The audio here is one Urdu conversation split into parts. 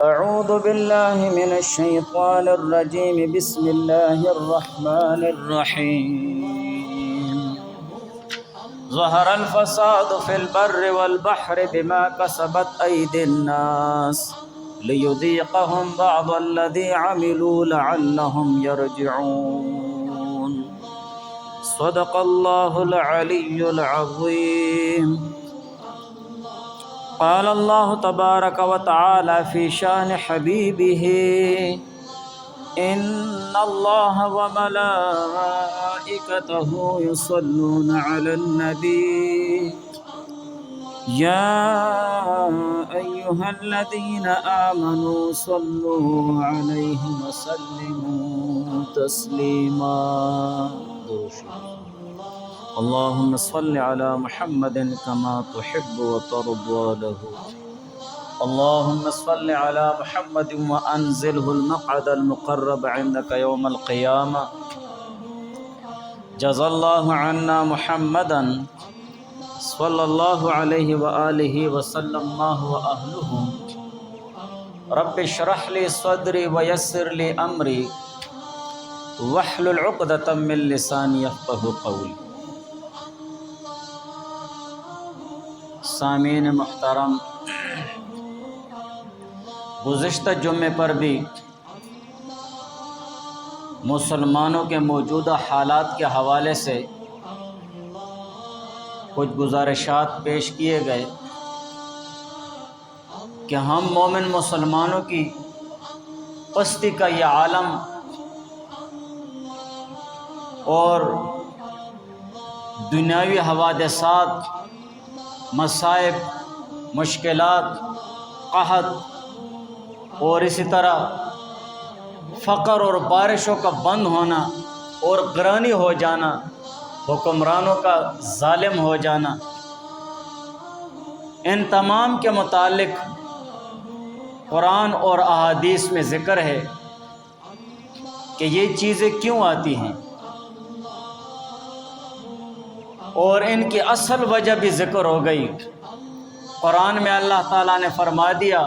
أعوذ بالله من الشيطان الرجيم. بسم الله الرحمن الرحيم. ظهر الفساد في البر والبحر بما كسبت أيدي الناس ليذيقهم بعض الذي عملوا لعلهم يرجعون. صدق الله العلي العظيم. قال الله تبارك وتعالى في شان حبيبه: إن الله وملائكته يصلون على النبي يا أيها الذين آمنوا صلوا عليه وسلموا تسليما. اللهم صل على محمد كما تحب وترضى له. اللهم صل على محمد وأنزله المقعد المقرب عندك يوم القيامة. جزا الله عنا محمدا صلى الله عليه وآله وسلم ما هو أهله. رب اشرح لي صدري ويسر لي أمري واحلل عقدة من لساني يفقهوا قولي. سامعین محترم، گزشتہ جمعے پر بھی مسلمانوں کے موجودہ حالات کے حوالے سے کچھ گزارشات پیش کیے گئے کہ ہم مومن مسلمانوں کی پستی کا یہ عالم اور دنیاوی حوادثات، مصائب، مشکلات، قحط اور اسی طرح فقر اور بارشوں کا بند ہونا اور گرانی ہو جانا، حکمرانوں کا ظالم ہو جانا، ان تمام کے متعلق قرآن اور احادیث میں ذکر ہے کہ یہ چیزیں کیوں آتی ہیں، اور ان کی اصل وجہ بھی ذکر ہو گئی. قرآن میں اللہ تعالیٰ نے فرما دیا: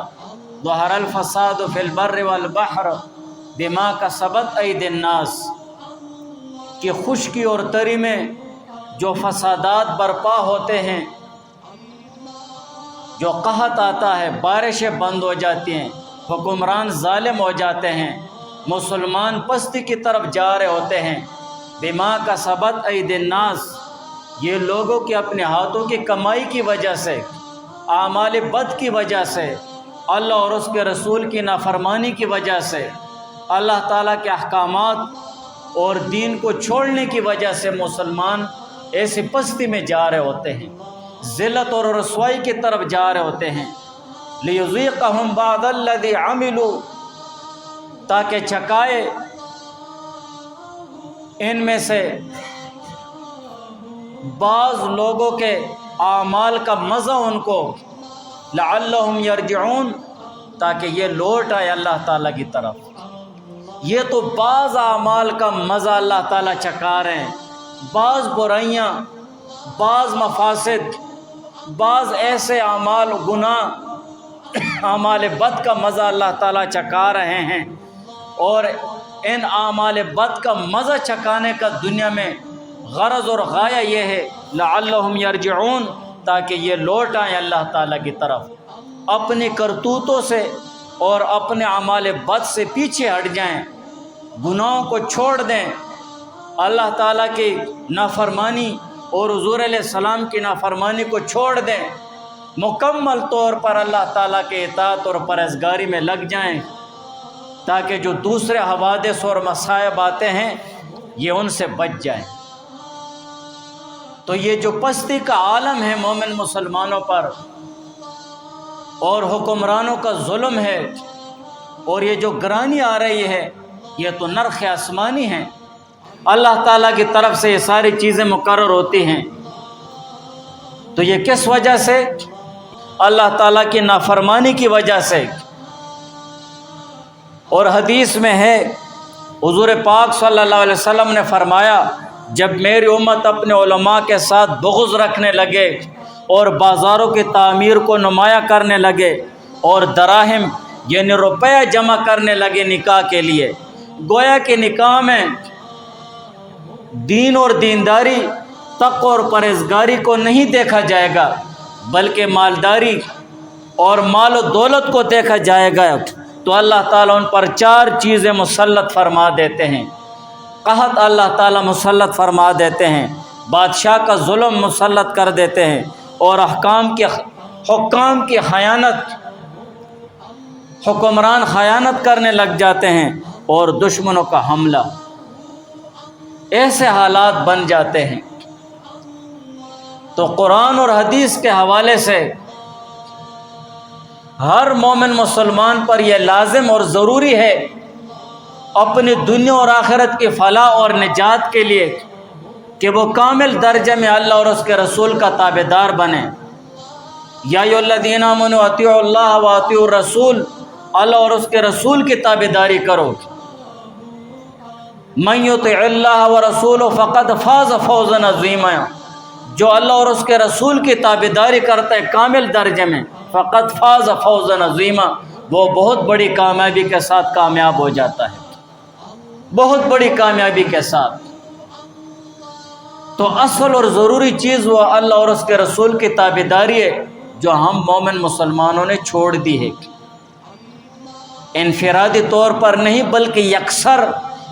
ظہر الفساد فی البر والبحر بما کسبت ایدی الناس، کہ خشکی اور تری میں جو فسادات برپا ہوتے ہیں، جو قحط آتا ہے، بارشیں بند ہو جاتی ہیں، حکمران ظالم ہو جاتے ہیں، مسلمان پستی کی طرف جا رہے ہوتے ہیں. بما کسبت ایدی الناس، یہ لوگوں کے اپنے ہاتھوں کی کمائی کی وجہ سے، اعمال بد کی وجہ سے، اللہ اور اس کے رسول کی نافرمانی کی وجہ سے، اللہ تعالیٰ کے احکامات اور دین کو چھوڑنے کی وجہ سے مسلمان ایسی پستی میں جا رہے ہوتے ہیں، ذلت اور رسوائی کی طرف جا رہے ہوتے ہیں. لیذیقہم بعض الذی عملوا، تاکہ چکائے ان میں سے بعض لوگوں کے اعمال کا مزہ ان کو، لعلہم یرجعون، تاکہ یہ لوٹ آئے اللہ تعالیٰ کی طرف. یہ تو بعض اعمال کا مزہ اللہ تعالیٰ چکھا رہے ہیں، بعض برائیاں، بعض مفاسد، بعض ایسے اعمال گناہ، اعمال بد کا مزہ اللہ تعالیٰ چکھا رہے ہیں، اور ان اعمال بد کا مزہ چکھانے کا دنیا میں غرض اور غایہ یہ ہے لعلہم یرجعون، تاکہ یہ لوٹ آئیں اللہ تعالیٰ کی طرف، اپنی کرتوتوں سے اور اپنے اعمال بد سے پیچھے ہٹ جائیں، گناہوں کو چھوڑ دیں، اللہ تعالیٰ کی نافرمانی اور حضور علیہ السلام کی نافرمانی کو چھوڑ دیں، مکمل طور پر اللہ تعالیٰ کے اطاعت اور پرہیزگاری میں لگ جائیں، تاکہ جو دوسرے حوادث اور مصائب آتے ہیں یہ ان سے بچ جائیں. تو یہ جو پستی کا عالم ہے مومن مسلمانوں پر، اور حکمرانوں کا ظلم ہے، اور یہ جو گرانی آ رہی ہے، یہ تو نرخ آسمانی ہے. اللہ تعالیٰ کی طرف سے یہ ساری چیزیں مقرر ہوتی ہیں. تو یہ کس وجہ سے؟ اللہ تعالیٰ کی نافرمانی کی وجہ سے. اور حدیث میں ہے، حضور پاک صلی اللہ علیہ وسلم نے فرمایا، جب میری امت اپنے علماء کے ساتھ بغض رکھنے لگے اور بازاروں کی تعمیر کو نمایاں کرنے لگے اور دراہم یعنی روپیہ جمع کرنے لگے نکاح کے لیے۔ گویا کہ نکاح میں دین اور دینداری، تقوی اور پرہیزگاری کو نہیں دیکھا جائے گا، بلکہ مالداری اور مال و دولت کو دیکھا جائے گا۔ تو اللہ تعالیٰ ان پر 4 چیزیں مسلط فرما دیتے ہیں۔ قحط اللہ تعالیٰ مسلط فرما دیتے ہیں، بادشاہ کا ظلم مسلط کر دیتے ہیں، اور حکام کی خیانت، حکمران خیانت کرنے لگ جاتے ہیں، اور دشمنوں کا حملہ، ایسے حالات بن جاتے ہیں۔ تو قرآن اور حدیث کے حوالے سے ہر مومن مسلمان پر یہ لازم اور ضروری ہے اپنی دنیا اور آخرت کی فلاح اور نجات کے لیے کہ وہ کامل درجے میں اللہ اور اس کے رسول کا تابعدار بنے۔ یا ایھا الذین آمنوا اطیعوا اللہ واطیعوا الرسول، اللہ اور اس کے رسول کی تابعداری کرو۔ من یطع اللہ ورسولہ فقد فاز فوزا عظیما، جو اللہ اور اس کے رسول کی تابعداری کرتا ہے کامل درجے میں، فقد فاز فوزا عظیما، وہ بہت بڑی کامیابی کے ساتھ کامیاب ہو جاتا ہے، بہت بڑی کامیابی کے ساتھ۔ تو اصل اور ضروری چیز وہ اللہ اور اس کے رسول کی تابعداری ہے، جو ہم مومن مسلمانوں نے چھوڑ دی ہے، انفرادی طور پر نہیں بلکہ یکسر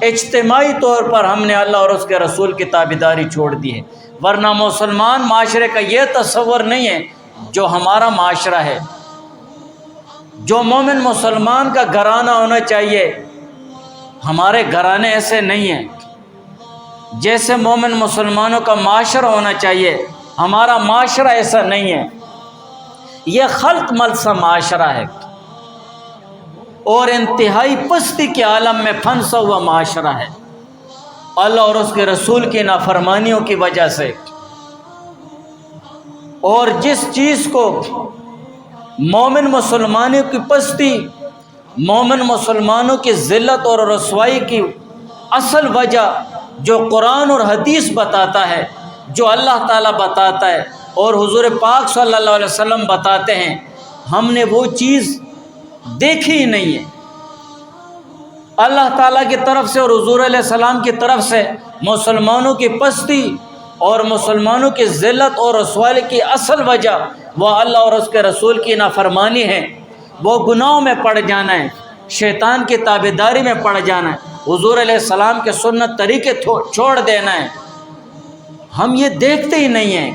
اجتماعی طور پر ہم نے اللہ اور اس کے رسول کی تابعداری چھوڑ دی ہے۔ ورنہ مسلمان معاشرے کا یہ تصور نہیں ہے جو ہمارا معاشرہ ہے، جو مومن مسلمان کا گھرانہ ہونا چاہیے، ہمارے گھرانے ایسے نہیں ہیں۔ جیسے مومن مسلمانوں کا معاشرہ ہونا چاہیے، ہمارا معاشرہ ایسا نہیں ہے، یہ خلق ملت سا معاشرہ ہے، اور انتہائی پستی کے عالم میں پھنسا ہوا معاشرہ ہے، اللہ اور اس کے رسول کی نافرمانیوں کی وجہ سے۔ اور جس چیز کو مومن مسلمانوں کی پستی، مومن مسلمانوں کی ذلت اور رسوائی کی اصل وجہ جو قرآن اور حدیث بتاتا ہے، جو اللہ تعالیٰ بتاتا ہے اور حضور پاک صلی اللہ علیہ وسلم بتاتے ہیں، ہم نے وہ چیز دیکھی ہی نہیں ہے۔ اللہ تعالیٰ کی طرف سے اور حضور علیہ السلام کی طرف سے مسلمانوں کی پستی اور مسلمانوں کی ذلت اور رسوائی کی اصل وجہ وہ اللہ اور اس کے رسول کی نافرمانی ہے، وہ گناہوں میں پڑ جانا ہے، شیطان کی تابعداری میں پڑ جانا ہے، حضور علیہ السلام کے سنت طریقے چھوڑ دینا ہے۔ ہم یہ دیکھتے ہی نہیں ہیں،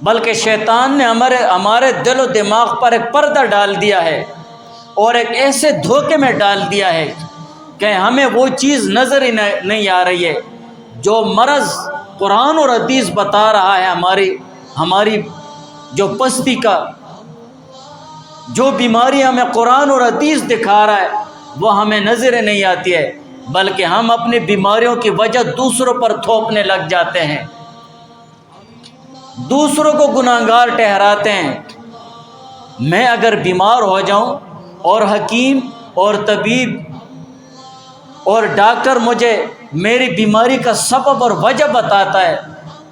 بلکہ شیطان نے ہمارے دل و دماغ پر ایک پردہ ڈال دیا ہے اور ایک ایسے دھوکے میں ڈال دیا ہے کہ ہمیں وہ چیز نظر ہی نہیں آ رہی ہے جو مرض قرآن اور حدیث بتا رہا ہے، ہماری جو پستی کا جو بیماری ہمیں قرآن اور حدیث دکھا رہا ہے وہ ہمیں نظر نہیں آتی ہے، بلکہ ہم اپنی بیماریوں کی وجہ دوسروں پر تھوپنے لگ جاتے ہیں، دوسروں کو گناہگار ٹھہراتے ہیں۔ میں اگر بیمار ہو جاؤں اور حکیم اور طبیب اور ڈاکٹر مجھے میری بیماری کا سبب اور وجہ بتاتا ہے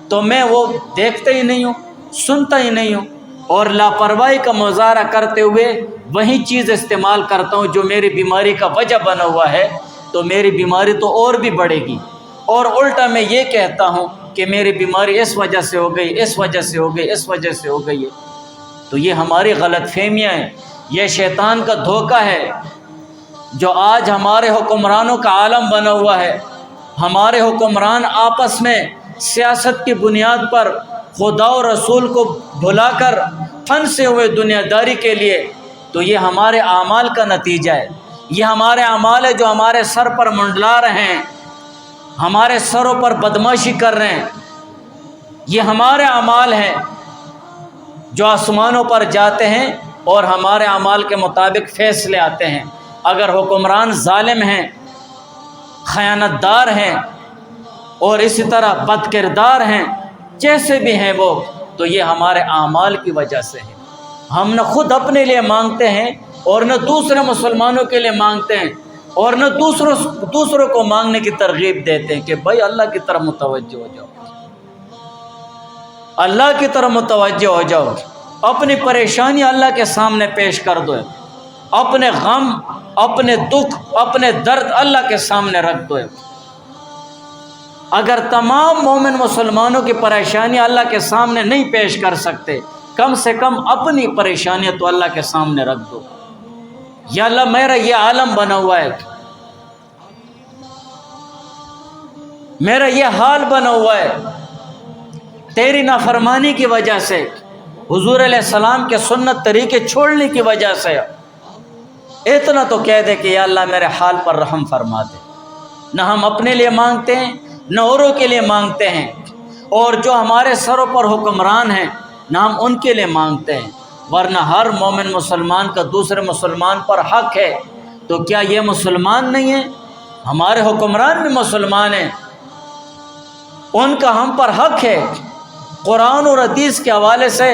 تو میں وہ دیکھتا ہی نہیں ہوں، سنتا ہی نہیں ہوں، اور لاپرواہی کا مظاہرہ کرتے ہوئے وہی چیز استعمال کرتا ہوں جو میری بیماری کا وجہ بنا ہوا ہے، تو میری بیماری تو اور بھی بڑھے گی، اور الٹا میں یہ کہتا ہوں کہ میری بیماری اس وجہ سے ہو گئی، اس وجہ سے ہو گئی، اس وجہ سے ہو گئی ہے۔ تو یہ ہماری غلط فہمیاں ہیں، یہ شیطان کا دھوکہ ہے جو آج ہمارے حکمرانوں کا عالم بنا ہوا ہے۔ ہمارے حکمران آپس میں سیاست کی بنیاد پر خدا و رسول کو بھلا کر پھنسے ہوئے دنیا داری کے لیے، تو یہ ہمارے اعمال کا نتیجہ ہے، یہ ہمارے اعمال ہے جو ہمارے سر پر منڈلا رہے ہیں، ہمارے سروں پر بدمعاشی کر رہے ہیں، یہ ہمارے اعمال ہیں جو آسمانوں پر جاتے ہیں اور ہمارے اعمال کے مطابق فیصلے آتے ہیں۔ اگر حکمران ظالم ہیں، خیانت دار ہیں اور اسی طرح بد کردار ہیں، جیسے بھی ہیں وہ، تو یہ ہمارے اعمال کی وجہ سے ہے۔ ہم نہ خود اپنے لیے مانگتے ہیں اور نہ دوسرے مسلمانوں کے لیے مانگتے ہیں، اور نہ دوسروں کو مانگنے کی ترغیب دیتے ہیں کہ بھائی اللہ کی طرف متوجہ ہو جاؤ، اللہ کی طرف متوجہ ہو جاؤ، اپنی پریشانی اللہ کے سامنے پیش کر دو، اپنے غم، اپنے دکھ، اپنے درد اللہ کے سامنے رکھ دو۔ اگر تمام مومن مسلمانوں کی پریشانیاں اللہ کے سامنے نہیں پیش کر سکتے، کم سے کم اپنی پریشانیاں تو اللہ کے سامنے رکھ دو۔ یا اللہ میرا یہ عالم بنا ہوا ہے، میرا یہ حال بنا ہوا ہے تیری نافرمانی کی وجہ سے، حضور علیہ السلام کے سنت طریقے چھوڑنے کی وجہ سے۔ اتنا تو کہہ دے کہ یا اللہ میرے حال پر رحم فرما دے۔ نہ ہم اپنے لیے مانگتے ہیں، نہ اوروں کے لیے مانگتے ہیں، اور جو ہمارے سروں پر حکمران ہیں نہ ہم ان کے لیے مانگتے ہیں، ورنہ ہر مومن مسلمان کا دوسرے مسلمان پر حق ہے۔ تو کیا یہ مسلمان نہیں ہیں؟ ہمارے حکمران بھی مسلمان ہیں، ان کا ہم پر حق ہے۔ قرآن اور حدیث کے حوالے سے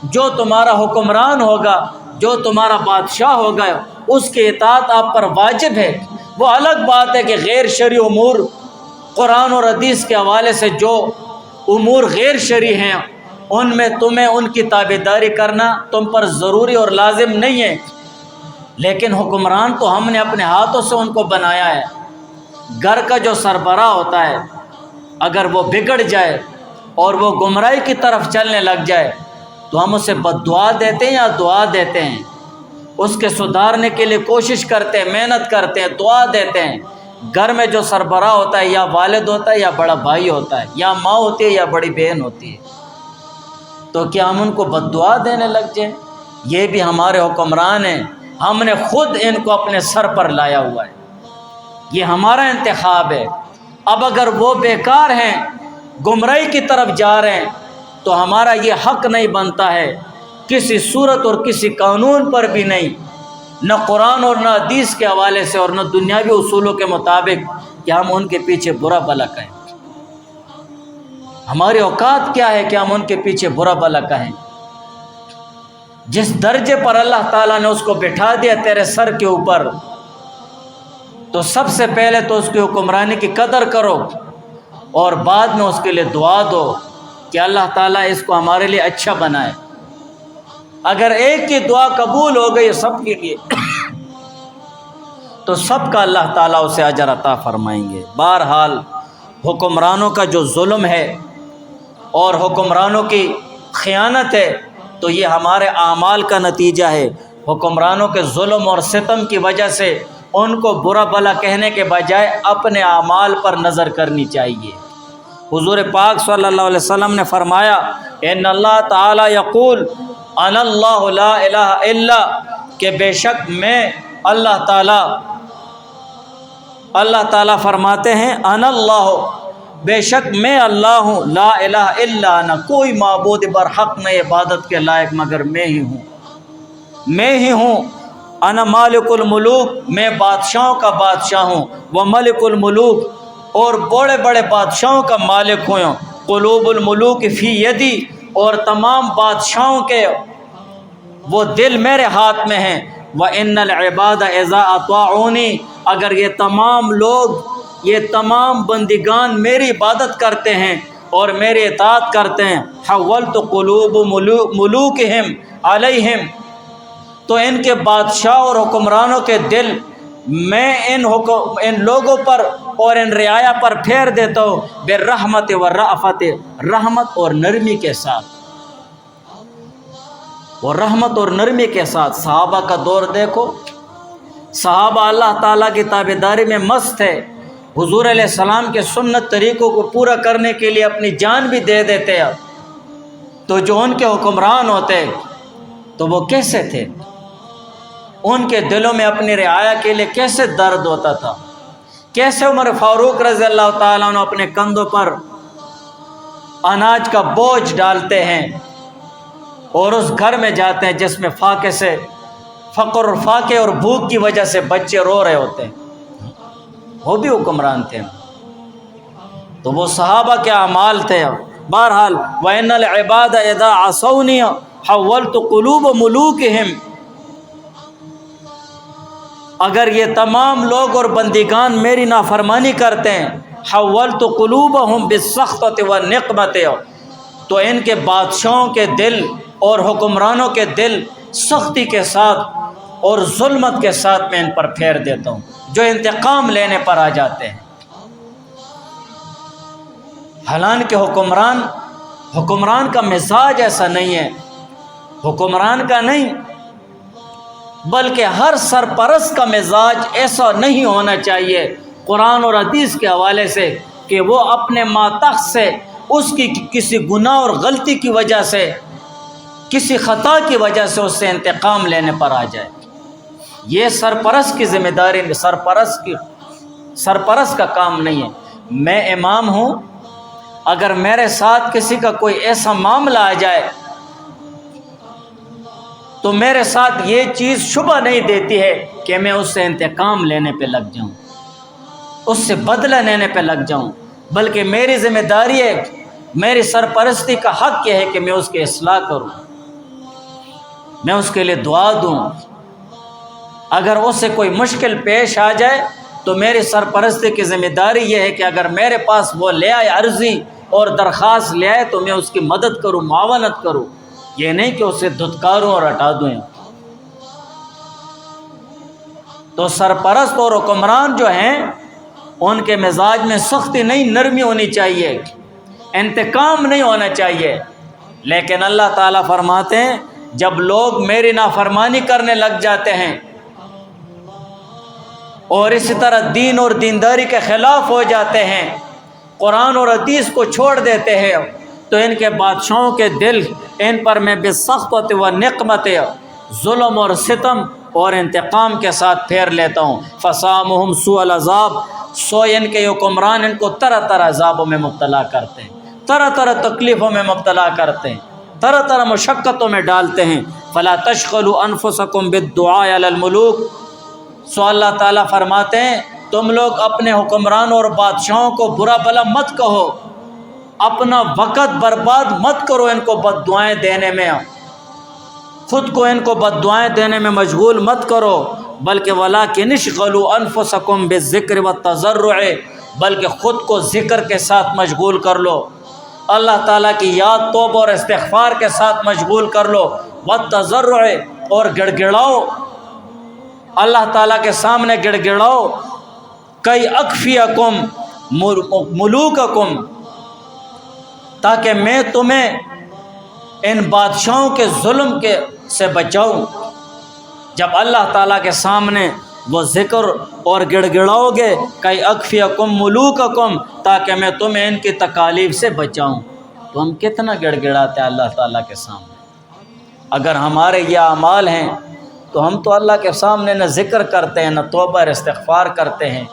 جو تمہارا حکمران ہوگا، جو تمہارا بادشاہ ہوگا، اس کی اطاعت آپ پر واجب ہے۔ وہ الگ بات ہے کہ غیر شرعی امور، قرآن اور حدیث کے حوالے سے جو امور غیر شرعی ہیں ان میں تمہیں ان کی تابعداری کرنا تم پر ضروری اور لازم نہیں ہے، لیکن حکمران تو ہم نے اپنے ہاتھوں سے ان کو بنایا ہے۔ گھر کا جو سربراہ ہوتا ہے اگر وہ بگڑ جائے اور وہ گمراہی کی طرف چلنے لگ جائے تو ہم اسے بد دعا دیتے ہیں یا دعا دیتے ہیں؟ اس کے سدھارنے کے لیے کوشش کرتے ہیں، محنت کرتے ہیں، دعا دیتے ہیں۔ گھر میں جو سربراہ ہوتا ہے یا والد ہوتا ہے یا بڑا بھائی ہوتا ہے یا ماں ہوتی ہے یا بڑی بہن ہوتی ہے، تو کیا ہم ان کو بد دعا دینے لگ جائیں؟ یہ بھی ہمارے حکمران ہیں، ہم نے خود ان کو اپنے سر پر لایا ہوا ہے، یہ ہمارا انتخاب ہے۔ اب اگر وہ بیکار ہیں، گمراہی کی طرف جا رہے ہیں، تو ہمارا یہ حق نہیں بنتا ہے کسی صورت اور کسی قانون پر بھی نہیں، نہ قرآن اور نہ حدیث کے حوالے سے اور نہ دنیاوی اصولوں کے مطابق کہ ہم ان کے پیچھے برا بھلا کہیں۔ ہماری اوقات کیا ہے کہ ہم ان کے پیچھے برا بھلا کہیں؟ جس درجے پر اللہ تعالیٰ نے اس کو بٹھا دیا تیرے سر کے اوپر، تو سب سے پہلے تو اس کی حکمرانی کی قدر کرو اور بعد میں اس کے لیے دعا دو کہ اللہ تعالیٰ اس کو ہمارے لیے اچھا بنائے۔ اگر ایک کی دعا قبول ہو گئی سب کے لیے تو سب کا اللہ تعالیٰ اسے اجر عطا فرمائیں گے۔ بہرحال حکمرانوں کا جو ظلم ہے اور حکمرانوں کی خیانت ہے تو یہ ہمارے اعمال کا نتیجہ ہے۔ حکمرانوں کے ظلم اور ستم کی وجہ سے ان کو برا بھلا کہنے کے بجائے اپنے اعمال پر نظر کرنی چاہیے۔ حضور پاک صلی اللہ علیہ وسلم نے فرمایا ان اللہ تعالی یقول انا اللہ لا الہ الا، کہ بے شک میں اللہ تعالی فرماتے ہیں انا اللہ، بے شک میں اللہ ہوں، لا الہ الا انا، کوئی معبود برحق نہیں عبادت کے لائق مگر میں ہی ہوں۔ انا مالک الملوک، میں بادشاہوں کا بادشاہ ہوں، وہ ملک الملوک، اور بڑے بڑے بادشاہوں کا مالک ہوں۔ قلوب الملوک فی یدی، اور تمام بادشاہوں کے وہ دل میرے ہاتھ میں ہیں۔ وَإِنَّ الْعِبَادَ إِذَا أَطَاعُونِي، اگر یہ تمام لوگ، یہ تمام بندگان میری عبادت کرتے ہیں اور میری اطاعت کرتے ہیں، حَوَّلْتُ قُلُوبُ مُلُوكِهِمْ عَلَيْهِمْ، تو ان کے بادشاہ اور حکمرانوں کے دل میں ان لوگوں پر اور ان رعایا پر پھیر دیتا ہوں، بالرحمت والرأفت، رحمت اور نرمی کے ساتھ، اور رحمت اور نرمی کے ساتھ۔ صحابہ کا دور دیکھو، صحابہ اللہ تعالیٰ کی تابعداری میں مست ہے، حضور علیہ السلام کے سنت طریقوں کو پورا کرنے کے لیے اپنی جان بھی دے دیتے ہیں۔ تو جو ان کے حکمران ہوتے تو وہ کیسے تھے؟ ان کے دلوں میں اپنی رعایا کے لیے کیسے درد ہوتا تھا؟ کیسے عمر فاروق رضی اللہ تعالیٰ عنہ اپنے کندھوں پر اناج کا بوجھ ڈالتے ہیں اور اس گھر میں جاتے ہیں جس میں فاقے سے فقر اور فاقے اور بھوک کی وجہ سے بچے رو رہے ہوتے ہیں، وہ بھی حکمران تھے۔ تو وہ صحابہ کے اعمال تھے۔ بہرحال وَإِنَّ الْعِبَادَ إِذَا عَصَوْنِي حَوَّلْتُ قُلُوبَ مُلُوكِهِمْ، اگر یہ تمام لوگ اور بندگان میری نافرمانی کرتے ہیں، حَوَّلْتُ قُلُوبَهُمْ بِالسَّخْطَةِ وَالنِّقْمَةِ، تو ان کے بادشاہوں کے دل اور حکمرانوں کے دل سختی کے ساتھ اور ظلمت کے ساتھ میں ان پر پھیر دیتا ہوں، جو انتقام لینے پر آ جاتے ہیں۔ حالانکہ حکمران کا مزاج ایسا نہیں ہے، حکمران کا نہیں بلکہ ہر سرپرست کا مزاج ایسا نہیں ہونا چاہیے قرآن اور حدیث کے حوالے سے کہ وہ اپنے ماتحت سے اس کی کسی گناہ اور غلطی کی وجہ سے، کسی خطا کی وجہ سے اس سے انتقام لینے پر آ جائے۔ یہ سرپرست کی ذمہ داری، سرپرست کا کام نہیں ہے۔ میں امام ہوں، اگر میرے ساتھ کسی کا کوئی ایسا معاملہ آ جائے تو میرے ساتھ یہ چیز شبہ نہیں دیتی ہے کہ میں اس سے انتقام لینے پہ لگ جاؤں، اس سے بدلہ لینے پہ لگ جاؤں، بلکہ میری ذمہ داری ہے، میری سرپرستی کا حق یہ ہے کہ میں اس کی اصلاح کروں، میں اس کے لیے دعا دوں۔ اگر اس سے کوئی مشکل پیش آ جائے تو میری سرپرستی کی ذمہ داری یہ ہے کہ اگر میرے پاس وہ لے آئے عرضی اور درخواست لے آئے تو میں اس کی مدد کروں، معاونت کروں، یہ نہیں کہ اسے دھتکاروں اور ہٹا دوں۔ تو سرپرست اور حکمران جو ہیں ان کے مزاج میں سختی نہیں، نرمی ہونی چاہیے، انتقام نہیں ہونا چاہیے۔ لیکن اللہ تعالیٰ فرماتے ہیں جب لوگ میری نافرمانی کرنے لگ جاتے ہیں اور اسی طرح دین اور دینداری کے خلاف ہو جاتے ہیں، قرآن اور حدیث کو چھوڑ دیتے ہیں، تو ان کے بادشاہوں کے دل ان پر میں بسخط و نقمت، ظلم اور ستم اور انتقام کے ساتھ پھیر لیتا ہوں۔ فسامہم سوء العذاب، سو ان کے حکمران ان کو طرح طرح عذابوں میں مبتلا کرتے ہیں، طرح طرح تکلیفوں میں مبتلا کرتے ہیں، طرح طرح مشقتوں میں ڈالتے ہیں۔ فلا تشغلوا انفسکم بالدعاء علی الملوک، سو اللہ تعالیٰ فرماتے ہیں تم لوگ اپنے حکمرانوں اور بادشاہوں کو برا بھلا مت کہو، اپنا وقت برباد مت کرو ان کو بد دعائیں دینے میں، خود کو ان کو بد دعائیں دینے میں مشغول مت کرو، بلکہ وَلَٰكِنِ اشْغَلُوا أَنفُسَكُم بِالذِّكْرِ وَالتَّضَرُّعِ، بلکہ خود کو ذکر کے ساتھ مشغول کر لو، اللہ تعالیٰ کی یاد، توبہ اور استغفار کے ساتھ مشغول کر لو، وَالتَّضَرُّعِ، اور گڑ گڑاؤ، اللہ تعالیٰ کے سامنے گڑ گڑاؤ، کئی اکفیکم ملوککم، تاکہ میں تمہیں ان بادشاہوں کے ظلم کے سے بچاؤں۔ جب اللہ تعالیٰ کے سامنے وہ ذکر اور گڑ گڑاؤ گے کئی اکفیکم ملوککم، تاکہ میں تمہیں ان کی تکالیف سے بچاؤں، تو ہم کتنا گڑ گڑاتے ہیں اللہ تعالیٰ کے سامنے؟ اگر ہمارے یہ اعمال ہیں تو ہم تو اللہ کے سامنے نہ ذکر کرتے ہیں، نہ توبہ اور استغفار کرتے ہیں،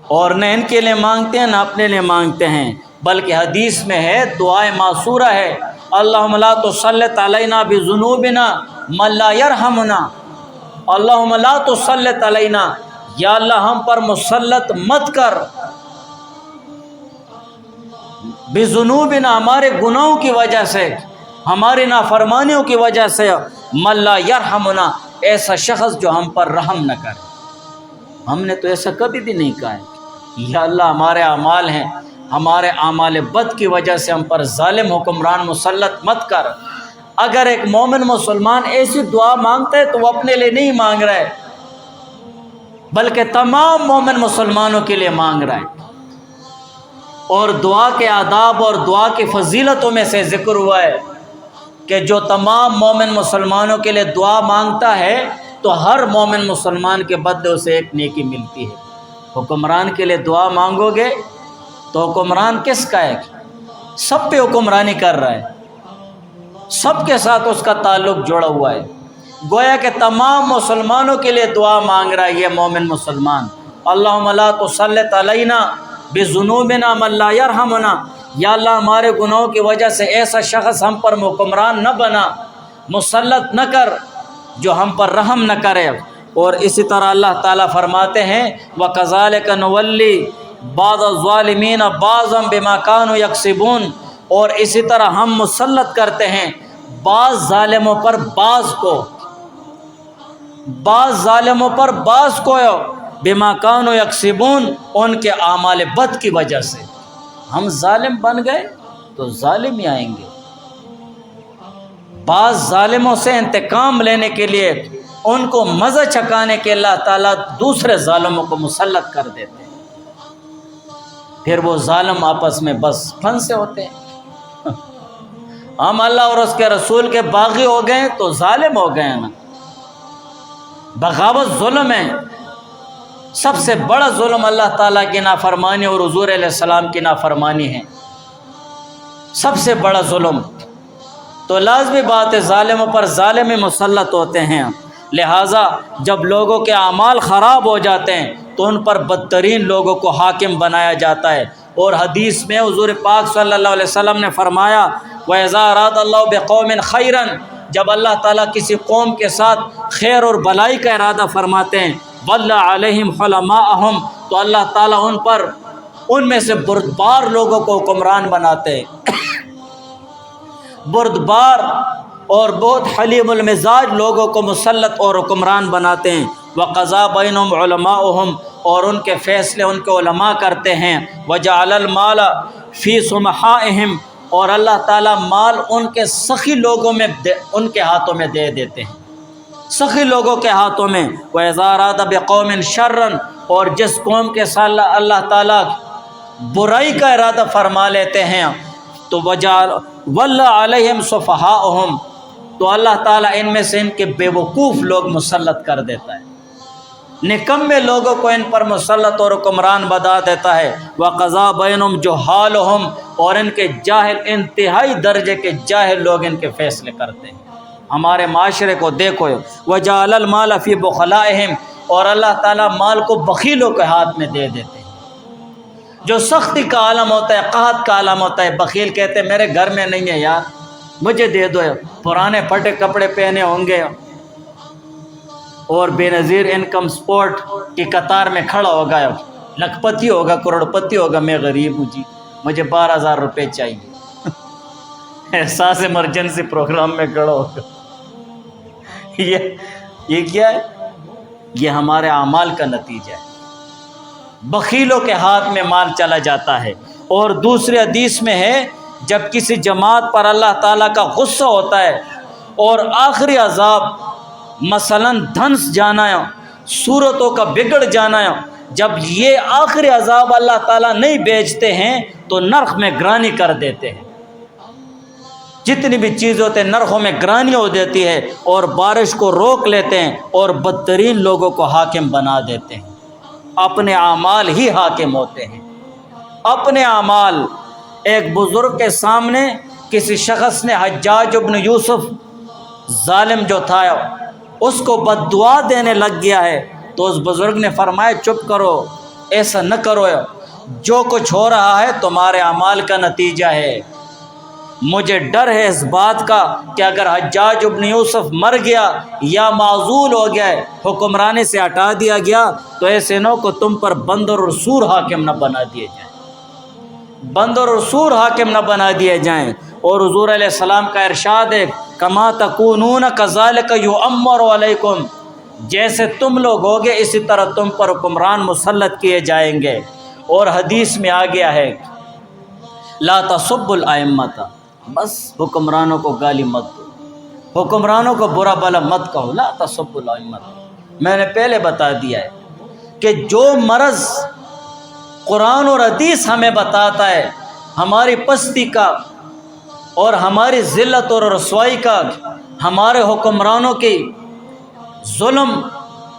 اور نہ ان کے لیے مانگتے ہیں نہ اپنے لیے مانگتے ہیں، بلکہ حدیث میں ہے، دعائے معصورہ ہے، اللہم لا تسلط علینا بذنوبنا من لا یرحمنا، اللہم لا تسلط علینا، یا اللہ ہم پر مسلط مت کر، بذنوبنا، ہمارے گناہوں کی وجہ سے، ہماری نافرمانیوں کی وجہ سے، من لا یرحمنا، ایسا شخص جو ہم پر رحم نہ کرے۔ ہم نے تو ایسا کبھی بھی نہیں کہا ہے، یا اللہ ہمارے اعمال ہیں، ہمارے اعمال بد کی وجہ سے ہم پر ظالم حکمران مسلط مت کر۔ اگر ایک مومن مسلمان ایسی دعا مانگتا ہے تو وہ اپنے لیے نہیں مانگ رہا ہے، بلکہ تمام مومن مسلمانوں کے لیے مانگ رہا ہے۔ اور دعا کے آداب اور دعا کی فضیلتوں میں سے ذکر ہوا ہے کہ جو تمام مومن مسلمانوں کے لیے دعا مانگتا ہے تو ہر مومن مسلمان کے بدلے اسے ایک نیکی ملتی ہے۔ حکمران کے لیے دعا مانگو گے تو حکمران کس کا ہے؟ سب پہ حکمرانی کر رہا ہے، سب کے ساتھ اس کا تعلق جڑا ہوا ہے، گویا کہ تمام مسلمانوں کے لیے دعا مانگ رہا ہے یہ مومن مسلمان۔ اللہم لا تسلط علینا بذنوبنا من لا یرحمنا، یا اللہ ہمارے گناہوں کی وجہ سے ایسا شخص ہم پر حکمران نہ بنا، مسلط نہ کر جو ہم پر رحم نہ کرے۔ اور اسی طرح اللہ تعالیٰ فرماتے ہیں وَكَذَلِكَ نُوَلِّي بَعْضَ الظَّالِمِينَ بَعْضًا بِمَا كَانُوا يَكْسِبُونَ، اور اسی طرح ہم مسلط کرتے ہیں بعض ظالموں پر بعض کو، بعض ظالموں پر بعض کو، بِمَا كَانُوا يَكْسِبُونَ، ان کے اعمال بد کی وجہ سے۔ ہم ظالم بن گئے تو ظالم ہی آئیں گے۔ بعض ظالموں سے انتقام لینے کے لیے ان کو مزہ چکانے کے اللہ تعالیٰ دوسرے ظالموں کو مسلط کر دیتے ہیں، پھر وہ ظالم آپس میں بس پھنسے ہوتے ہیں۔ ہم اللہ اور اس کے رسول کے باغی ہو گئے تو ظالم ہو گئے نا۔ بغاوت ظلم ہے، سب سے بڑا ظلم اللہ تعالیٰ کی نافرمانی اور حضور علیہ السلام کی نافرمانی ہے، سب سے بڑا ظلم۔ تو لازمی بات ہے ظالموں پر ظالم ہی مسلط ہوتے ہیں، لہٰذا جب لوگوں کے اعمال خراب ہو جاتے ہیں تو ان پر بدترین لوگوں کو حاکم بنایا جاتا ہے۔ اور حدیث میں حضور پاک صلی اللہ علیہ وسلم نے فرمایا وَإِذَا أَرَادَ اللَّهُ بِقَوْمٍ خَيْرًا، جب اللہ تعالیٰ کسی قوم کے ساتھ خیر اور بلائی کا ارادہ فرماتے ہیں وَلَّى عَلَيْهِمْ حُلَمَاءَهُمْ، تو اللہ تعالیٰ ان میں سے بردبار لوگوں کو حکمران بناتے ہیں، بردبار اور بہت حلیم المزاج لوگوں کو مسلط اور حکمران بناتے ہیں۔ وَقَضَىٰ بَيْنَهُمْ عُلَمَاؤُهُمْ، اور ان کے فیصلے ان کے علماء کرتے ہیں۔ وَجَعَلَ الْمَالَ فِي سُمَحَائِهِمْ، اور اللہ تعالیٰ مال ان کے سخی لوگوں میں ان کے ہاتھوں میں دے دیتے ہیں، سخی لوگوں کے ہاتھوں میں۔ وَإِذَا أَرَادَ بِقَوْمٍ شَرًّا، اور جس قوم کے ساتھ اللہ تعالیٰ برائی کا ارادہ فرما لیتے ہیں تو وَلَّى عَلَيْهِمْ سُفَهَاؤُهُمْ، تو اللہ تعالیٰ ان میں سے ان کے بے وقوف لوگ مسلط کر دیتا ہے، نکمے لوگوں کو ان پر مسلط اور حکمران بنا دیتا ہے۔ وَقَضَىٰ بَيْنَهُمْ جُهَّالُهُمْ، اور ان کے جاہل، انتہائی درجے کے جاہل لوگ ان کے فیصلے کرتے ہیں۔ ہمارے معاشرے کو دیکھو، وَجَعَلَ الْمَالَ فِي بُخَلَائِهِمْ، اور اللہ تعالیٰ مال کو بخیلوں کے ہاتھ میں دے دیتے ہیں۔ جو سختی کا عالم ہوتا ہے، قحط کا عالم ہوتا ہے، بخیل کہتے ہیں میرے گھر میں نہیں ہے یار، مجھے دے دو، پرانے پھٹے کپڑے پہنے ہوں گے اور بے نظیر انکم سپورٹ کی قطار میں کھڑا ہوگا، لکھ پتی ہوگا، کروڑ پتی ہوگا، میں غریب ہوں جی، مجھے 12,000 روپے چاہیے، احساس ایمرجنسی پروگرام میں کھڑا ہوگا۔ یہ کیا ہے؟ یہ ہمارے اعمال کا نتیجہ ہے، بخیلوں کے ہاتھ میں مال چلا جاتا ہے۔ اور دوسری حدیث میں ہے جب کسی جماعت پر اللہ تعالیٰ کا غصہ ہوتا ہے اور آخری عذاب مثلاً دھنس جانا ہے، صورتوں کا بگڑ جانا ہے، جب یہ آخری عذاب اللہ تعالیٰ نہیں بیچتے ہیں تو نرخ میں گرانی کر دیتے ہیں، جتنی بھی چیزیں ہوتے ہیں نرخوں میں گرانی ہو دیتی ہے، اور بارش کو روک لیتے ہیں اور بدترین لوگوں کو حاکم بنا دیتے ہیں، اپنے اعمال ہی حاکم ہوتے ہیں، اپنے اعمال۔ ایک بزرگ کے سامنے کسی شخص نے حجاج ابن یوسف ظالم جو تھا اس کو بد دعا دینے لگ گیا ہے، تو اس بزرگ نے فرمایا چپ کرو، ایسا نہ کرو، جو کچھ ہو رہا ہے تمہارے اعمال کا نتیجہ ہے۔ مجھے ڈر ہے اس بات کا کہ اگر حجاج ابن یوسف مر گیا یا معزول ہو گیا، حکمرانی سے ہٹا دیا گیا، تو ایسے نو کو تم پر بندر اور سور حاکم نہ بنا دیے جائیں، بندر اور سور حاکم نہ بنا دیے جائیں۔ اور حضور علیہ السلام کا ارشاد ہے کما تکونون کذالک یؤمر علیکم، جیسے تم لوگ ہوگے اسی طرح تم پر حکمران مسلط کیے جائیں گے۔ اور حدیث میں آ گیا ہے لا تسبوا الائمۃ، بس حکمرانوں کو گالی مت دو، حکمرانوں کو برا بلا مت کہو، لا تسبوا الائمۃ۔ میں نے پہلے بتا دیا ہے کہ جو مرض قرآن اور حدیث ہمیں بتاتا ہے ہماری پستی کا اور ہماری ذلت اور رسوائی کا، ہمارے حکمرانوں کی ظلم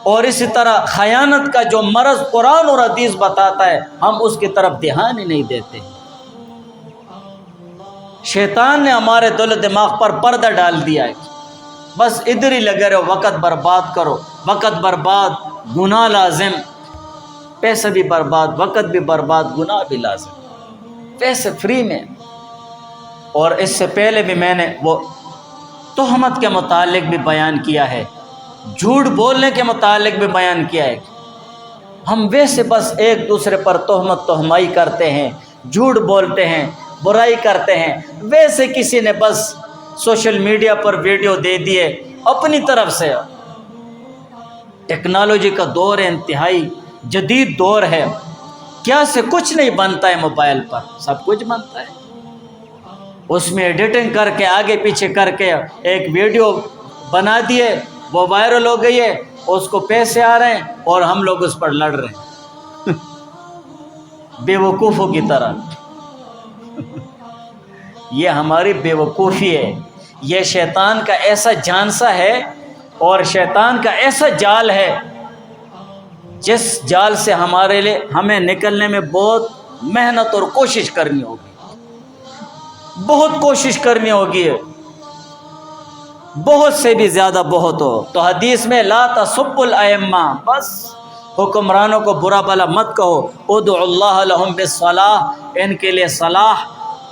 اور اسی طرح خیانت کا جو مرض قرآن اور حدیث بتاتا ہے، ہم اس کی طرف دھیان ہی نہیں دیتے۔ شیطان نے ہمارے دل و دماغ پر پردہ ڈال دیا ہے، بس ادھر ہی لگے رہو، وقت برباد کرو، وقت برباد، گناہ لازم، پیسہ بھی برباد، وقت بھی برباد، گناہ بھی لازم، پیسے فری میں۔ اور اس سے پہلے بھی میں نے وہ تہمت کے متعلق بھی بیان کیا ہے، جھوٹ بولنے کے متعلق بھی بیان کیا ہے۔ ہم ویسے بس ایک دوسرے پر تہمت تہمائی کرتے ہیں، جھوٹ بولتے ہیں، برائی کرتے ہیں، ویسے کسی نے بس سوشل میڈیا پر ویڈیو دے دیے اپنی طرف سے۔ ٹیکنالوجی کا دور ہے، انتہائی جدید دور ہے، کیا سے کچھ نہیں بنتا ہے، موبائل پر سب کچھ بنتا ہے، اس میں ایڈیٹنگ کر کے آگے پیچھے کر کے ایک ویڈیو بنا دیے، وہ وائرل ہو گئی ہے، اس کو پیسے آ رہے ہیں اور ہم لوگ اس پر لڑ رہے ہیں بے وقوفوں کی طرح۔ یہ ہماری بے وقوفی ہے، یہ شیطان کا ایسا جانسا ہے اور شیطان کا ایسا جال ہے جس جال سے ہمیں نکلنے میں بہت محنت اور کوشش کرنی ہوگی، بہت کوشش کرنی ہوگی، بہت سے بھی زیادہ بہت ہو۔ تو حدیث میں لا تسبوا الائمہ، بس حکمرانوں کو برا بھلا مت کہو، ادعوا اللہ لہم بالصلاح، ان کے لیے صلاح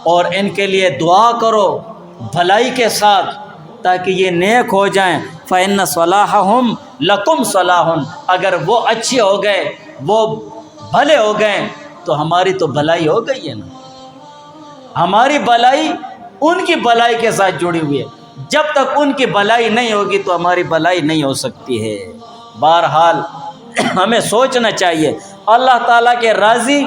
اور ان کے لیے دعا کرو بھلائی کے ساتھ تاکہ یہ نیک ہو جائیں۔ فإن صلاحہم لکم صلاح، اگر وہ اچھے ہو گئے، وہ بھلے ہو گئے تو ہماری تو بھلائی ہو گئی ہے نا، ہماری بھلائی ان کی بھلائی کے ساتھ جڑی ہوئی ہے، جب تک ان کی بھلائی نہیں ہوگی تو ہماری بھلائی نہیں ہو سکتی ہے۔ بہرحال ہمیں سوچنا چاہیے اللہ تعالیٰ کے راضی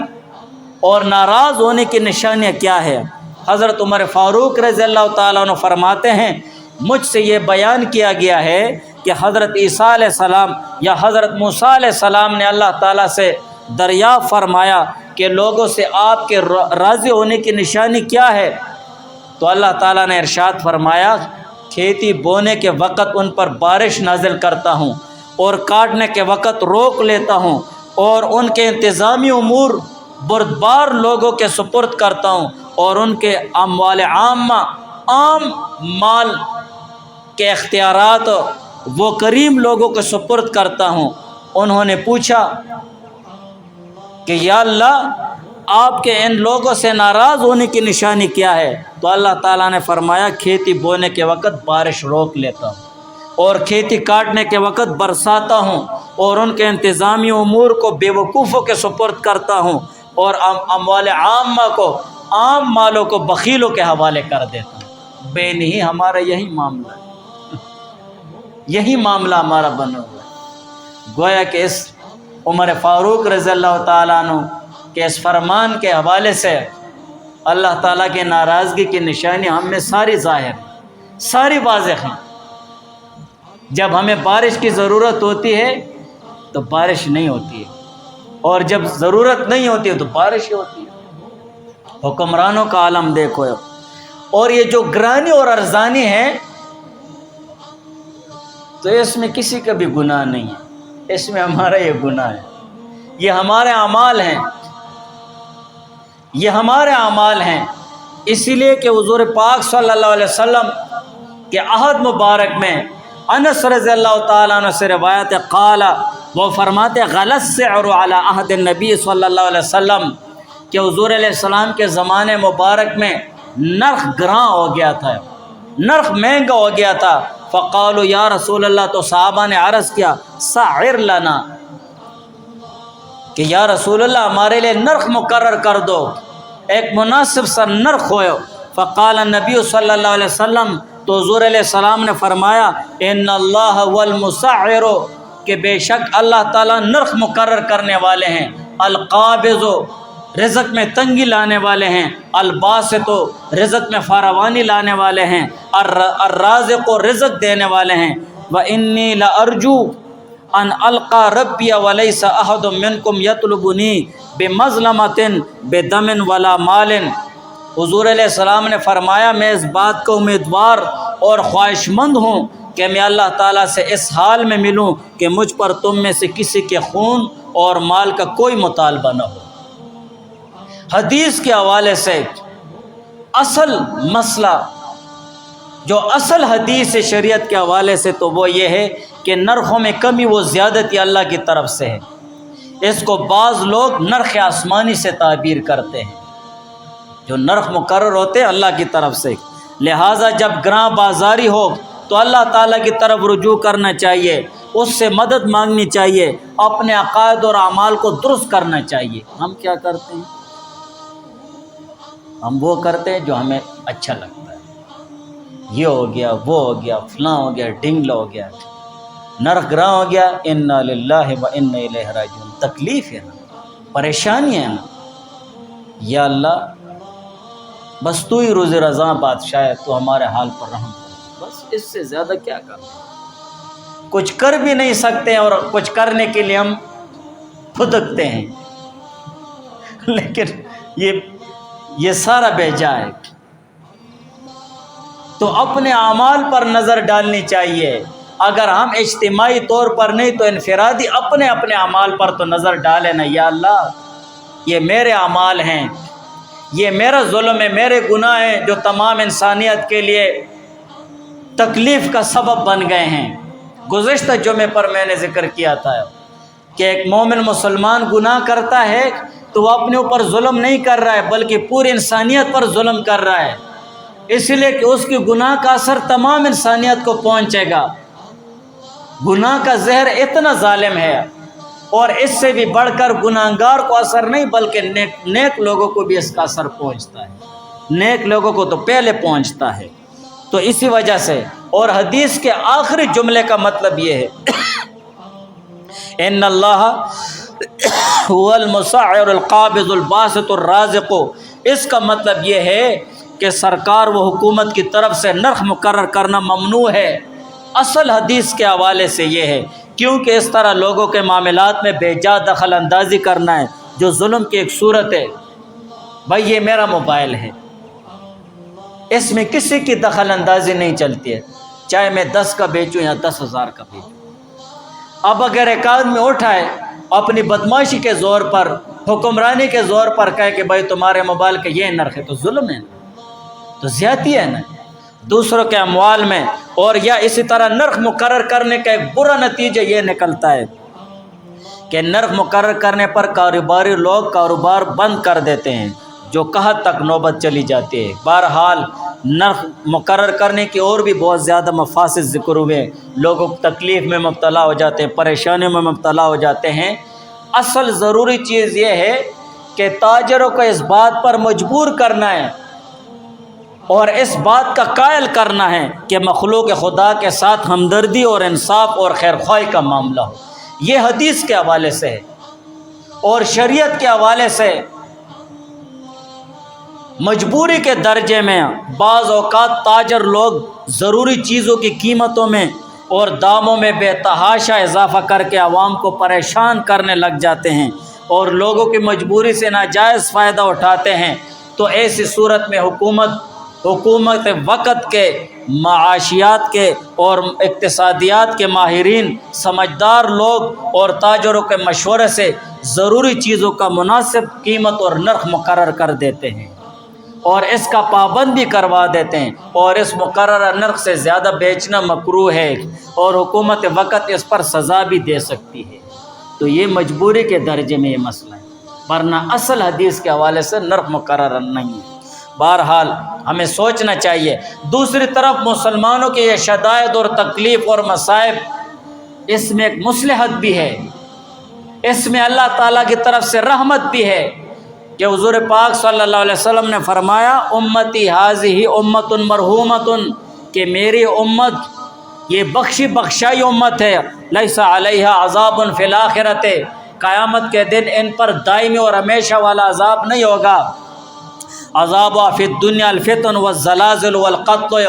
اور ناراض ہونے کی نشانیاں کیا ہے۔ حضرت عمر فاروق رضی اللہ تعالیٰ عنہ فرماتے ہیں مجھ سے یہ بیان کیا گیا ہے کہ حضرت عیسیٰ علیہ السلام یا حضرت موسیٰ علیہ السلام نے اللہ تعالیٰ سے دریافت فرمایا کہ لوگوں سے آپ کے راضی ہونے کی نشانی کیا ہے، تو اللہ تعالیٰ نے ارشاد فرمایا کھیتی بونے کے وقت ان پر بارش نازل کرتا ہوں اور کاٹنے کے وقت روک لیتا ہوں اور ان کے انتظامی امور بردبار لوگوں کے سپرد کرتا ہوں اور ان کے اموال عامہ، عام مال کے اختیارات وہ کریم لوگوں کے سپرد کرتا ہوں۔ انہوں نے پوچھا کہ یا اللہ آپ کے ان لوگوں سے ناراض ہونے کی نشانی کیا ہے، تو اللہ تعالیٰ نے فرمایا کھیتی بونے کے وقت بارش روک لیتا ہوں اور کھیتی کاٹنے کے وقت برساتا ہوں اور ان کے انتظامی امور کو بے وقوفوں کے سپرد کرتا ہوں اور اموال عامہ کو، عام مالوں کو بخیلوں کے حوالے کر دیتا ہوں۔ بے نہیں ہمارا یہی معاملہ ہے، یہی معاملہ ہمارا بنا ہوا ہے۔ گویا کہ اس عمر فاروق رضی اللہ تعالیٰ عنہ کہ اس فرمان کے حوالے سے اللہ تعالیٰ کی ناراضگی کی نشانی ہم میں ساری ظاہر ہیں، ساری واضح ہیں۔ جب ہمیں بارش کی ضرورت ہوتی ہے تو بارش نہیں ہوتی ہے، اور جب ضرورت نہیں ہوتی ہے تو بارش ہی ہوتی ہے۔ حکمرانوں کا عالم دیکھو، اور یہ جو گرانی اور ارزانی ہے تو اس میں کسی کا بھی گناہ نہیں ہے، اس میں ہمارا یہ گناہ ہے، یہ ہمارے اعمال ہیں، یہ ہمارے اعمال ہیں۔ اسی لیے کہ حضور پاک صلی اللہ علیہ وسلم کے عہد مبارک میں انس رضی اللہ تعالیٰ عنہ سے روایت ہے، قال، وہ فرماتے غلط السعر علی عہد النبی صلی اللہ علیہ وسلم کہ حضور علیہ السلام کے زمانے مبارک میں نرخ گراں ہو گیا تھا، نرخ مہنگا ہو گیا تھا۔ فقالوا یا رسول اللہ، تو صحابہ نے عرض کیا سعر لنا، کہ یا رسول اللہ ہمارے لیے نرخ مقرر کر دو، ایک مناسب سا نرخ ہو۔ فقال النبی صلی اللہ علیہ وسلم، تو حضور علیہ السلام نے فرمایا ان اللہ والمسعر، کہ بے شک اللہ تعالیٰ نرخ مقرر کرنے والے ہیں، القابض، رزق میں تنگی لانے والے ہیں، الباسط، رزق میں فراوانی لانے والے ہیں، الرازق، رزق دینے والے ہیں۔ وانی لارجو ان القى ربی ولیس احد منکم یطلبنی بمظلمۃ بدم ولا مال۔ حضور علیہ السلام نے فرمایا میں اس بات کا امیدوار اور خواہش مند ہوں کہ میں اللہ تعالیٰ سے اس حال میں ملوں کہ مجھ پر تم میں سے کسی کے خون اور مال کا کوئی مطالبہ نہ ہو۔ حدیث کے حوالے سے اصل مسئلہ، جو اصل حدیث شریعت کے حوالے سے، تو وہ یہ ہے کہ نرخوں میں کمی و زیادتی اللہ کی طرف سے ہے۔ اس کو بعض لوگ نرخ آسمانی سے تعبیر کرتے ہیں، جو نرخ مقرر ہوتے ہیں اللہ کی طرف سے۔ لہٰذا جب گراں بازاری ہو تو اللہ تعالیٰ کی طرف رجوع کرنا چاہیے، اس سے مدد مانگنی چاہیے، اپنے عقائد اور اعمال کو درست کرنا چاہیے۔ ہم کیا کرتے ہیں؟ ہم وہ کرتے ہیں جو ہمیں اچھا لگتا ہے، یہ ہو گیا، وہ ہو گیا، فلاں ہو گیا، ڈنگلا ہو گیا، نرخ گراں ہو گیا، انا للہ و انا الیہ راجعون۔ تکلیف ہے نا، پریشانی ہے نا، یا اللہ بس تو ہی روز رضا بادشاہ ہے، تو ہمارے حال پر رحم کر، بس اس سے زیادہ کیا کرنا۔ کچھ کر بھی نہیں سکتے اور کچھ کرنے کے لیے ہم پھدکتے ہیں، لیکن یہ سارا بے جا ہے۔ تو اپنے اعمال پر نظر ڈالنی چاہیے، اگر ہم اجتماعی طور پر نہیں تو انفرادی اپنے اپنے اعمال پر تو نظر ڈالیں نا، یا اللہ یہ میرے اعمال ہیں، یہ میرا ظلم ہے، میرے گناہ ہیں جو تمام انسانیت کے لیے تکلیف کا سبب بن گئے ہیں۔ گزشتہ جمعے پر میں نے ذکر کیا تھا کہ ایک مومن مسلمان گناہ کرتا ہے تو وہ اپنے اوپر ظلم نہیں کر رہا ہے بلکہ پوری انسانیت پر ظلم کر رہا ہے، اس لیے کہ اس کی گناہ کا اثر تمام انسانیت کو پہنچے گا۔ گناہ کا زہر اتنا ظالم ہے، اور اس سے بھی بڑھ کر گناہگار کو اثر نہیں بلکہ نیک لوگوں کو بھی اس کا اثر پہنچتا ہے، نیک لوگوں کو تو پہلے پہنچتا ہے۔ تو اسی وجہ سے، اور حدیث کے آخری جملے کا مطلب یہ ہے ان اللہ هو المسعر القابض الباسط الرازق، اس کا مطلب یہ ہے کہ سرکار و حکومت کی طرف سے نرخ مقرر کرنا ممنوع ہے۔ اصل حدیث کے حوالے سے یہ ہے، کیونکہ اس طرح لوگوں کے معاملات میں بے جا دخل اندازی کرنا ہے جو ظلم کی ایک صورت ہے۔ بھائی یہ میرا موبائل ہے، اس میں کسی کی دخل اندازی نہیں چلتی ہے، چاہے میں 10 کا بیچوں یا 10,000 کا بیچوں۔ اب اگر ایک آدمی اٹھائے اپنی بدماشی کے زور پر، حکمرانی کے زور پر کہے کہ بھائی تمہارے موبائل کا یہ نرخ ہے، تو ظلم ہے، تو زیادتی ہے نا دوسروں کے اموال میں۔ اور یا اسی طرح نرخ مقرر کرنے کا ایک برا نتیجہ یہ نکلتا ہے کہ نرخ مقرر کرنے پر کاروباری لوگ کاروبار بند کر دیتے ہیں، جو قحط تک نوبت چلی جاتی ہے۔ بہرحال نرخ مقرر کرنے کی اور بھی بہت زیادہ مفاسد ذکر ہوئے، لوگوں تکلیف میں مبتلا ہو جاتے ہیں، پریشانیوں میں مبتلا ہو جاتے ہیں۔ اصل ضروری چیز یہ ہے کہ تاجروں کو اس بات پر مجبور کرنا ہے اور اس بات کا قائل کرنا ہے کہ مخلوق خدا کے ساتھ ہمدردی اور انصاف اور خیرخواہی کا معاملہ ہو۔ یہ حدیث کے حوالے سے ہے، اور شریعت کے حوالے سے مجبوری کے درجے میں بعض اوقات تاجر لوگ ضروری چیزوں کی قیمتوں میں اور داموں میں بے تحاشا اضافہ کر کے عوام کو پریشان کرنے لگ جاتے ہیں اور لوگوں کی مجبوری سے ناجائز فائدہ اٹھاتے ہیں۔ تو ایسی صورت میں حکومت وقت کے، معاشیات کے اور اقتصادیات کے ماہرین، سمجھدار لوگ اور تاجروں کے مشورے سے ضروری چیزوں کا مناسب قیمت اور نرخ مقرر کر دیتے ہیں اور اس کا پابند بھی کروا دیتے ہیں، اور اس مقررہ نرخ سے زیادہ بیچنا مکروہ ہے، اور حکومت وقت اس پر سزا بھی دے سکتی ہے۔ تو یہ مجبوری کے درجے میں یہ مسئلہ ہے، ورنہ اصل حدیث کے حوالے سے نرخ مقرر نہیں ہے۔ بہرحال ہمیں سوچنا چاہیے۔ دوسری طرف مسلمانوں کے یہ شدائد اور تکلیف اور مصائب، اس میں ایک مصلحت بھی ہے، اس میں اللہ تعالیٰ کی طرف سے رحمت بھی ہے کہ حضور پاک صلی اللہ علیہ وسلم نے فرمایا امتی ھذہ امت مرحومۃ، کہ میری امت یہ بخشی بخشائی امت ہے، لیس علیہا عذاب فی الآخرۃ، قیامت کے دن ان پر دائمی اور ہمیشہ والا عذاب نہیں ہوگا۔ عذاب فی الدنیا الفتن والزلازل والقتل،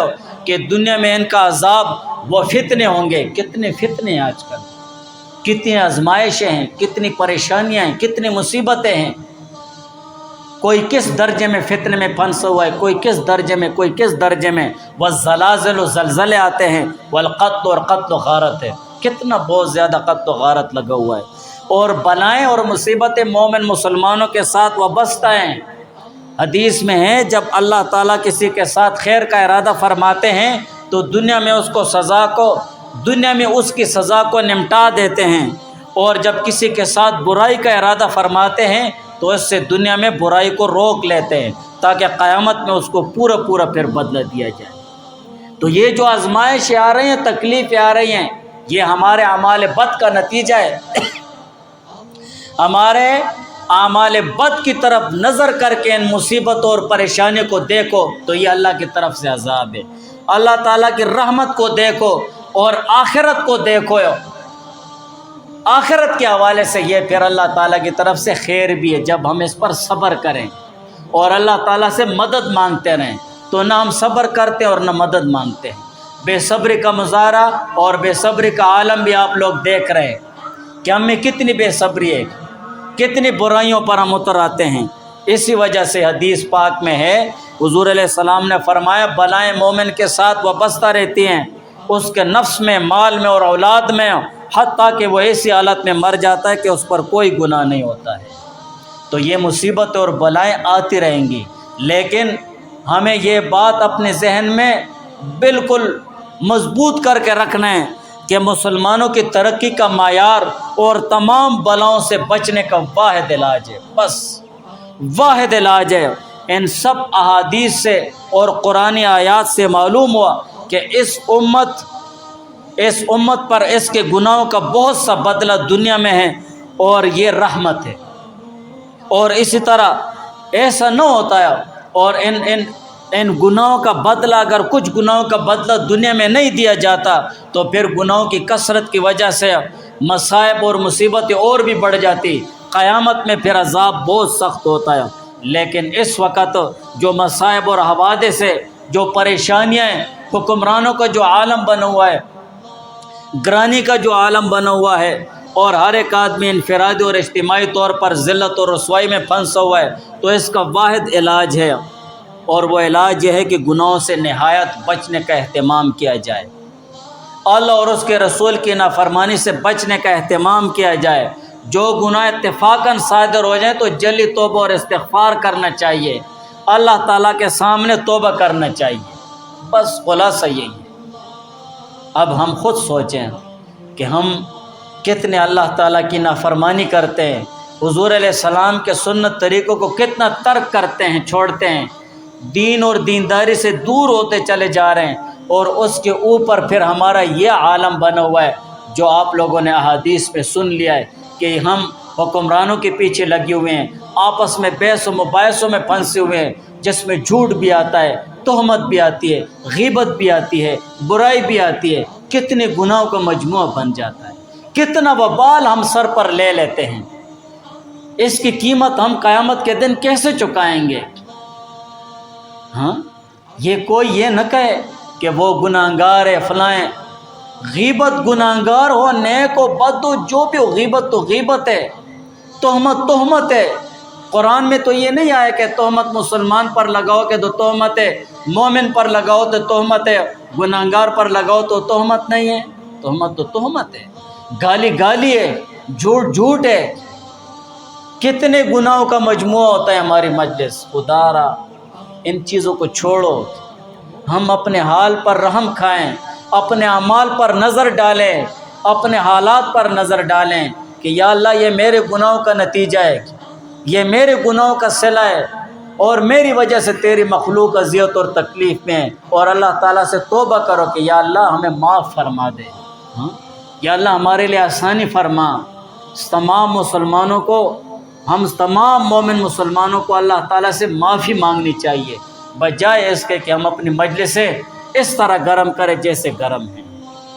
کہ دنیا میں ان کا عذاب وہ فتنے ہوں گے۔ کتنے فتنے ہیں آج کل، کتنی آزمائشیں ہیں، کتنی پریشانیاں ہیں، کتنی مصیبتیں ہیں، کوئی کس درجے میں فتنے میں پھنسا ہوا ہے، کوئی کس درجے میں، کوئی کس درجے میں۔ والزلازل و زلزلے آتے ہیں، والقتل اور قتل و غارت ہے، کتنا بہت زیادہ قتل و غارت لگا ہوا ہے، اور بلائیں اور مصیبتیں مومن مسلمانوں کے ساتھ وابستہ ہیں۔ حدیث میں ہے جب اللہ تعالیٰ کسی کے ساتھ خیر کا ارادہ فرماتے ہیں تو دنیا میں اس کی سزا کو نمٹا دیتے ہیں، اور جب کسی کے ساتھ برائی کا ارادہ فرماتے ہیں تو اس سے دنیا میں برائی کو روک لیتے ہیں تاکہ قیامت میں اس کو پورا پھر بدلہ دیا جائے۔ تو یہ جو آزمائشیں آ رہی ہیں، تکلیفیں آ رہی ہیں، یہ ہمارے اعمال بد کا نتیجہ ہے۔ ہمارے اعمال بد کی طرف نظر کر کے ان مصیبتوں اور پریشانیوں کو دیکھو تو یہ اللہ کی طرف سے عذاب ہے۔ اللہ تعالیٰ کی رحمت کو دیکھو اور آخرت کو دیکھو، آخرت کے حوالے سے یہ پھر اللہ تعالیٰ کی طرف سے خیر بھی ہے جب ہم اس پر صبر کریں اور اللہ تعالیٰ سے مدد مانگتے رہیں۔ تو نہ ہم صبر کرتے اور نہ مدد مانگتے ہیں۔ بے صبری کا مظاہرہ اور بے صبری کا عالم بھی آپ لوگ دیکھ رہے ہیں کہ ہم میں کتنی بے صبری ہے، کتنی برائیوں پر ہم اتر آتے ہیں۔ اسی وجہ سے حدیث پاک میں ہے، حضور علیہ السلام نے فرمایا بلائیں مومن کے ساتھ وابستہ رہتی ہیں، اس کے نفس میں، مال میں اور اولاد میں، حتیٰ کہ وہ ایسی حالت میں مر جاتا ہے کہ اس پر کوئی گناہ نہیں ہوتا ہے۔ تو یہ مصیبتیں اور بلائیں آتی رہیں گی، لیکن ہمیں یہ بات اپنے ذہن میں بالکل مضبوط کر کے رکھنا ہے کہ مسلمانوں کی ترقی کا معیار اور تمام بلاؤں سے بچنے کا واحد علاج ہے، بس واحد علاج ہے۔ ان سب احادیث سے اور قرآنی آیات سے معلوم ہوا کہ اس امت پر اس کے گناہوں کا بہت سا بدلہ دنیا میں ہے اور یہ رحمت ہے، اور اسی طرح ایسا نہ ہوتا ہے، اور ان گناہوں کا بدلہ، اگر کچھ گناہوں کا بدلہ دنیا میں نہیں دیا جاتا تو پھر گناہوں کی کثرت کی وجہ سے مصائب اور مصیبتیں اور بھی بڑھ جاتی، قیامت میں پھر عذاب بہت سخت ہوتا ہے۔ لیکن اس وقت جو مصائب اور حوادث ہے، جو پریشانیاں ہیں، حکمرانوں کا جو عالم بنا ہوا ہے، گرانی کا جو عالم بنا ہوا ہے، اور ہر ایک آدمی انفرادی اور اجتماعی طور پر ذلت اور رسوائی میں پھنسا ہوا ہے، تو اس کا واحد علاج ہے، اور وہ علاج یہ ہے کہ گناہوں سے نہایت بچنے کا اہتمام کیا جائے، اللہ اور اس کے رسول کی نافرمانی سے بچنے کا اہتمام کیا جائے۔ جو گناہ اتفاقاً صادر ہو جائیں تو جلدی توبہ اور استغفار کرنا چاہیے، اللہ تعالیٰ کے سامنے توبہ کرنا چاہیے، بس خلاصہ یہی ہے۔ اب ہم خود سوچیں کہ ہم کتنے اللہ تعالیٰ کی نافرمانی کرتے ہیں، حضور علیہ السلام کے سنت طریقوں کو کتنا ترک کرتے ہیں، چھوڑتے ہیں، دین اور دینداری سے دور ہوتے چلے جا رہے ہیں، اور اس کے اوپر پھر ہمارا یہ عالم بنا ہوا ہے جو آپ لوگوں نے احادیث میں سن لیا ہے کہ ہم حکمرانوں کے پیچھے لگے ہوئے ہیں، آپس میں بحث و مباحثوں میں پھنسے ہوئے ہیں، جس میں جھوٹ بھی آتا ہے، تہمت بھی آتی ہے، غیبت بھی آتی ہے، برائی بھی آتی ہے، کتنے گناہوں کا مجموعہ بن جاتا ہے، کتنا وبال ہم سر پر لے لیتے ہیں، اس کی قیمت ہم قیامت کے دن کیسے چکائیں گے؟ ہاں، یہ کوئی یہ نہ کہے کہ وہ گناہگار ہے فلائیں، غیبت گناہگار ہو، نیک ہو، بد ہو، جو بھی ہو، غیبت تو غیبت ہے، تہمت ہے۔ قرآن میں تو یہ نہیں آیا کہ تہمت مسلمان پر لگاؤ کہ تو تہمت ہے، مومن پر لگاؤ تو تہمت ہے، گناہگار پر لگاؤ تو تہمت نہیں ہے۔ تہمت تو تہمت ہے، گالی ہے، جھوٹ ہے، کتنے گناہوں کا مجموعہ ہوتا ہے ہماری مجلس۔ خدارا ان چیزوں کو چھوڑو، ہم اپنے حال پر رحم کھائیں، اپنے اعمال پر نظر ڈالیں، اپنے حالات پر نظر ڈالیں کہ یا اللہ یہ میرے گناہوں کا نتیجہ ہے، یہ میرے گناہوں کا صلہ ہے، اور میری وجہ سے تیری مخلوق اذیت اور تکلیف میں ہے، اور اللہ تعالیٰ سے توبہ کرو کہ یا اللہ ہمیں معاف فرما دے، یا اللہ ہمارے لیے آسانی فرما۔ تمام مسلمانوں کو، ہم تمام مومن مسلمانوں کو اللہ تعالیٰ سے معافی مانگنی چاہیے، بجائے اس کے کہ ہم اپنی مجلسیں اس طرح گرم کریں جیسے گرم ہیں۔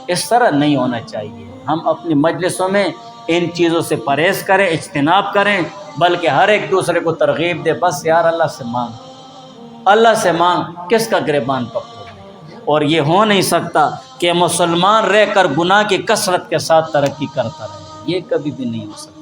اس طرح نہیں ہونا چاہیے۔ ہم اپنی مجلسوں میں ان چیزوں سے پرہیز کریں، اجتناب کریں، بلکہ ہر ایک دوسرے کو ترغیب دے، بس یار اللہ سے مانگ، اللہ سے مانگ، کس کا گریبان پکڑو۔ اور یہ ہو نہیں سکتا کہ مسلمان رہ کر گناہ کی کثرت کے ساتھ ترقی کرتا رہے، یہ کبھی بھی نہیں ہو سکتا۔